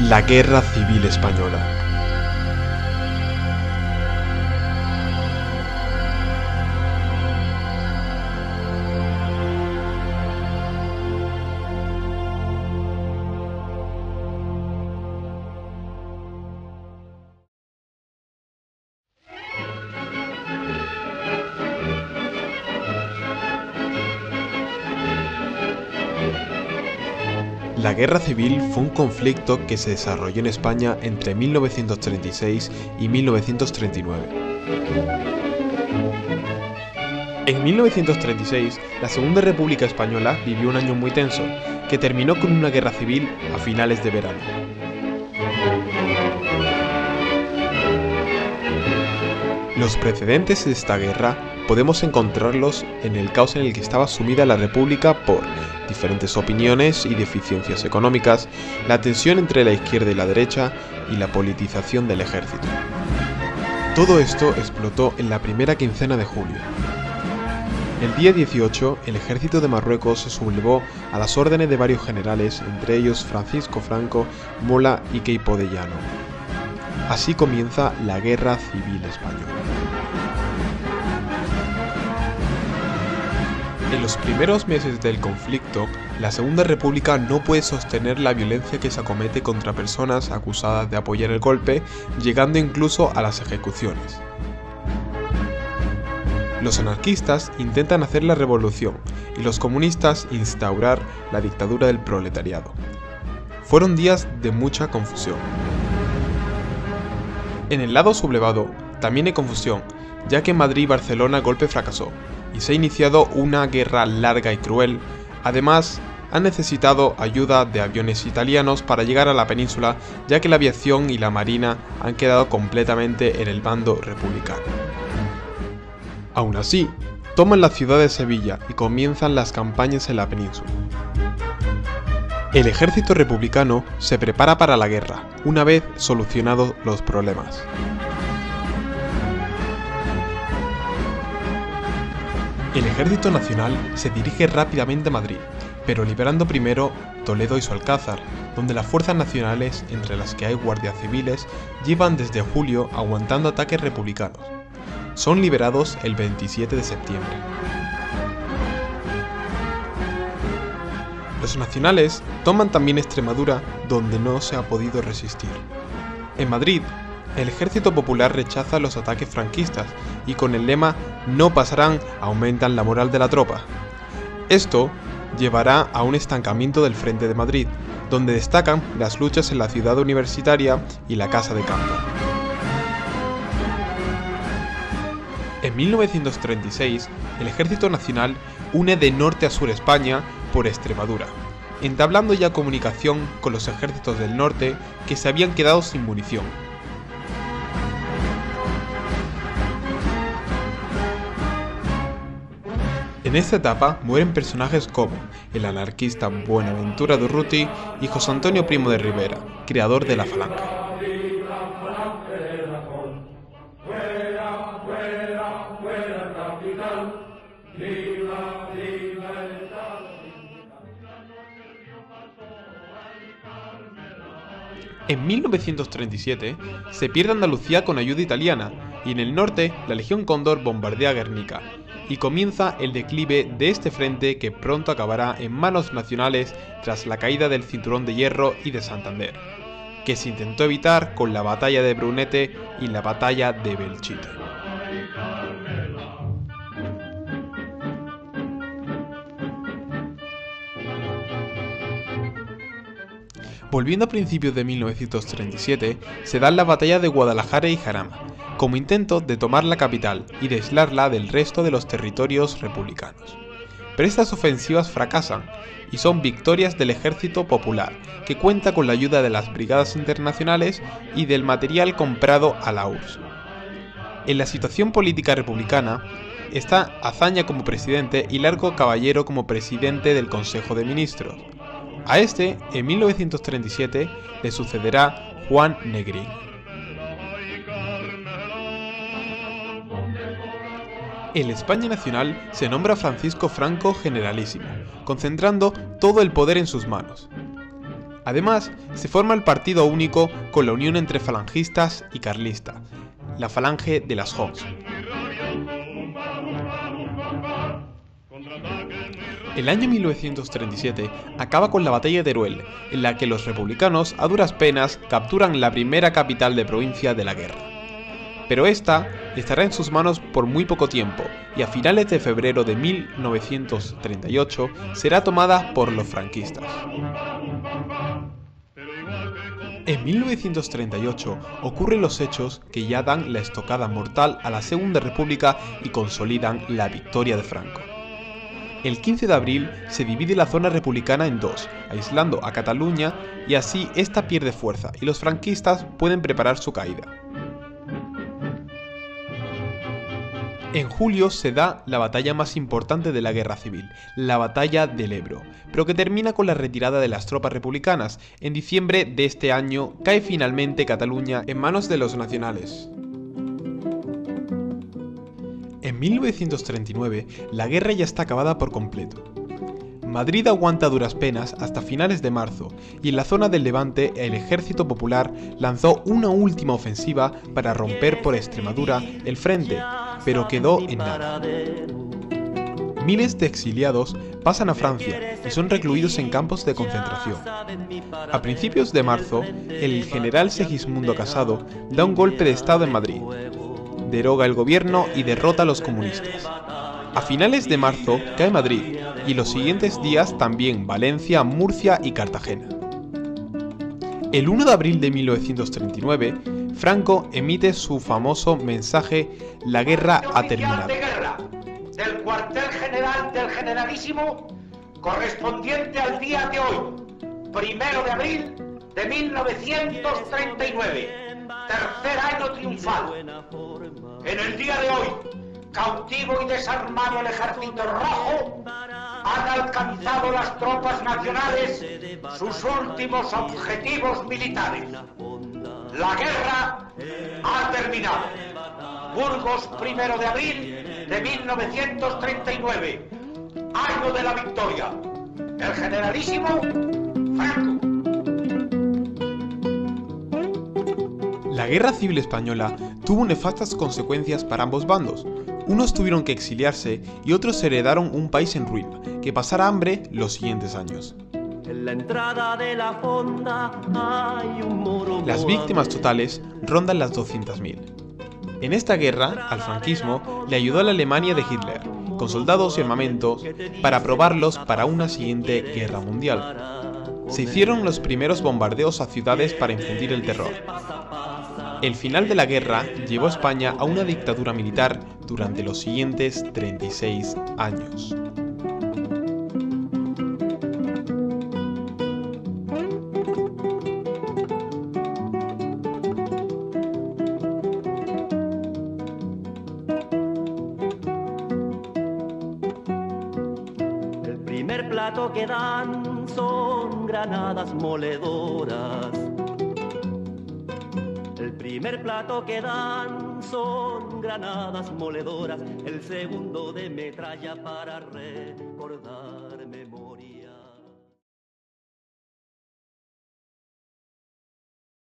La Guerra Civil Española. La Guerra Civil fue un conflicto que se desarrolló en España entre 1936 y 1939. En 1936, la Segunda República Española vivió un año muy tenso, que terminó con una guerra civil a finales de verano. Los precedentes de esta guerra podemos encontrarlos en el caos en el que estaba sumida la República por diferentes opiniones y deficiencias económicas, la tensión entre la izquierda y la derecha y la politización del ejército. Todo esto explotó en la primera quincena de julio. El día 18, el ejército de Marruecos se sublevó a las órdenes de varios generales, entre ellos Francisco Franco, Mola y Queipo de Llano. Así comienza la Guerra Civil Española. En los primeros meses del conflicto, la Segunda República no puede sostener la violencia que se acomete contra personas acusadas de apoyar el golpe, llegando incluso a las ejecuciones. Los anarquistas intentan hacer la revolución y los comunistas instaurar la dictadura del proletariado. Fueron días de mucha confusión. En el lado sublevado también hay confusión, ya que en Madrid y Barcelona el golpe fracasó y se ha iniciado una guerra larga y cruel. Además, han necesitado ayuda de aviones italianos para llegar a la península, ya que la aviación y la marina han quedado completamente en el bando republicano. Aún así, toman la ciudad de Sevilla y comienzan las campañas en la península. El ejército republicano se prepara para la guerra, una vez solucionados los problemas. El ejército nacional se dirige rápidamente a Madrid, pero liberando primero Toledo y su alcázar, donde las fuerzas nacionales, entre las que hay guardias civiles, llevan desde julio aguantando ataques republicanos. Son liberados el 27 de septiembre. Los nacionales toman también Extremadura, donde no se ha podido resistir. En Madrid, el Ejército Popular rechaza los ataques franquistas y con el lema "no pasarán" aumentan la moral de la tropa. Esto llevará a un estancamiento del Frente de Madrid, donde destacan las luchas en la ciudad universitaria y la Casa de Campo. En 1936, el Ejército Nacional une de norte a sur España por Extremadura, entablando ya comunicación con los ejércitos del norte que se habían quedado sin munición. En esta etapa mueren personajes como el anarquista Buenaventura Durruti y José Antonio Primo de Rivera, creador de la Falange. En 1937 se pierde Andalucía con ayuda italiana y en el norte la Legión Cóndor bombardea Guernica y comienza el declive de este frente que pronto acabará en manos nacionales tras la caída del Cinturón de Hierro y de Santander, que se intentó evitar con la batalla de Brunete y la batalla de Belchite. Volviendo a principios de 1937, se da la batalla de Guadalajara y Jarama, como intento de tomar la capital y de aislarla del resto de los territorios republicanos. Pero estas ofensivas fracasan y son victorias del Ejército Popular, que cuenta con la ayuda de las brigadas internacionales y del material comprado a la URSS. En la situación política republicana está Azaña como presidente y Largo Caballero como presidente del Consejo de Ministros. A este, en 1937, le sucederá Juan Negrín. En la España nacional se nombra a Francisco Franco generalísimo, concentrando todo el poder en sus manos. Además, se forma el partido único con la unión entre falangistas y carlistas, la Falange de las Joncs. El año 1937 acaba con la batalla de Teruel, en la que los republicanos a duras penas capturan la primera capital de provincia de la guerra. Pero esta estará en sus manos por muy poco tiempo y a finales de febrero de 1938 será tomada por los franquistas. En 1938 ocurren los hechos que ya dan la estocada mortal a la Segunda República y consolidan la victoria de Franco. El 15 de abril se divide la zona republicana en dos, aislando a Cataluña, y así esta pierde fuerza y los franquistas pueden preparar su caída. En julio se da la batalla más importante de la guerra civil, la batalla del Ebro, pero que termina con la retirada de las tropas republicanas. En diciembre de este año cae finalmente Cataluña en manos de los nacionales. En 1939 la guerra ya está acabada por completo. Madrid aguanta a duras penas hasta finales de marzo y en la zona del Levante el Ejército Popular lanzó una última ofensiva para romper por Extremadura el frente, pero quedó en nada. Miles de exiliados pasan a Francia y son recluidos en campos de concentración. A principios de marzo, el general Segismundo Casado da un golpe de estado en Madrid, deroga el gobierno y derrota a los comunistas. A finales de marzo cae Madrid y los siguientes días también Valencia, Murcia y Cartagena. El 1 de abril de 1939, Franco emite su famoso mensaje "La guerra ha terminado", del cuartel general del Generalísimo, correspondiente al día de hoy, 1 de abril de 1939, tercer año triunfal. En el día de hoy, cautivo y desarmado el Ejército Rojo, han alcanzado las tropas nacionales sus últimos objetivos militares. La guerra ha terminado. Burgos, 1 de abril de 1939, año de la victoria. El Generalísimo Franco. La Guerra Civil Española tuvo nefastas consecuencias para ambos bandos. Unos tuvieron que exiliarse y otros heredaron un país en ruina, que pasará hambre los siguientes años. En la entrada de la fonda hay un muro. Las víctimas totales rondan las 200.000. En esta guerra, al franquismo le ayudó la Alemania de Hitler, con soldados y armamentos, para probarlos para una siguiente guerra mundial. Se hicieron los primeros bombardeos a ciudades para infundir el terror. El final de la guerra llevó a España a una dictadura militar durante los siguientes 36 años. El primer plato que dan son granadas moledoras. El primer plato que dan son granadas moledoras, el segundo de metralla para recordar memoria.